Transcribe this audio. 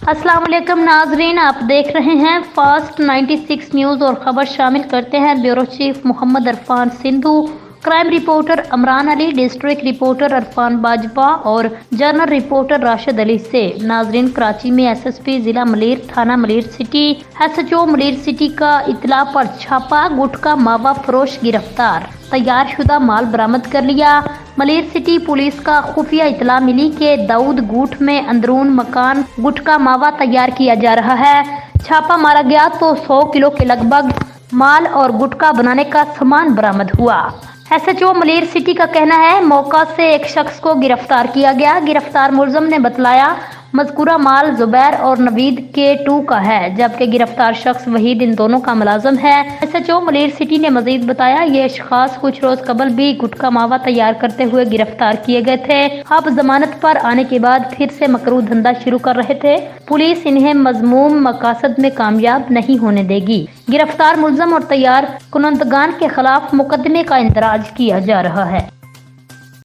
अस्सलाम वालेकुम नाजरीन, आप देख रहे हैं फास्ट 96 न्यूज़ और खबर शामिल करते हैं bureau chief Mohammad Irfan Sindhu, crime reporter Amran Ali, district reporter Irfan Bajwa और जर्नल रिपोर्टर राशिद अली से। नाजरीन, कराची में एसएसपी जिला मलीर थाना Malir city SHO Malir city का इत्तला पर छापा, गुटखा मावा फरोश गिरफ्तार, तैयार शुदा माल बरामद कर लिया। मलीर सिटी पुलिस का खुफिया इत्तला मिली कि दाऊद गूठ में अंदरून मकान गुटखा मावा तैयार किया जा रहा है। छापा मारा गया तो 100 किलो के लगभग माल और गुटखा बनाने का सामान बरामद हुआ। एसएचओ मलीर सिटी का कहना है मौका से एक शख्स को गिरफ्तार किया गया। गिरफ्तार मुलजम ने बतलाया मज़कूरा माल जुबैर और नवीद के 2 का है, जबकि गिरफ्तार शख्स वहीद इन दोनों का मुलाजिम है। एसएचओ मलीर सिटी ने मजीद बताया ये अशखास कुछ रोज कबल भी गुटखा मावा तैयार करते हुए गिरफ्तार किए गए थे। अब जमानत पर आने के बाद फिर से मकरू धंधा शुरू कर रहे थे। पुलिस इन्हें मजमूम मकासद में कामयाब नहीं होने देगी। गिरफ्तार मुलजम और तैयार कुनंदगान के खिलाफ मुकदमे का इंदराज किया जा रहा है।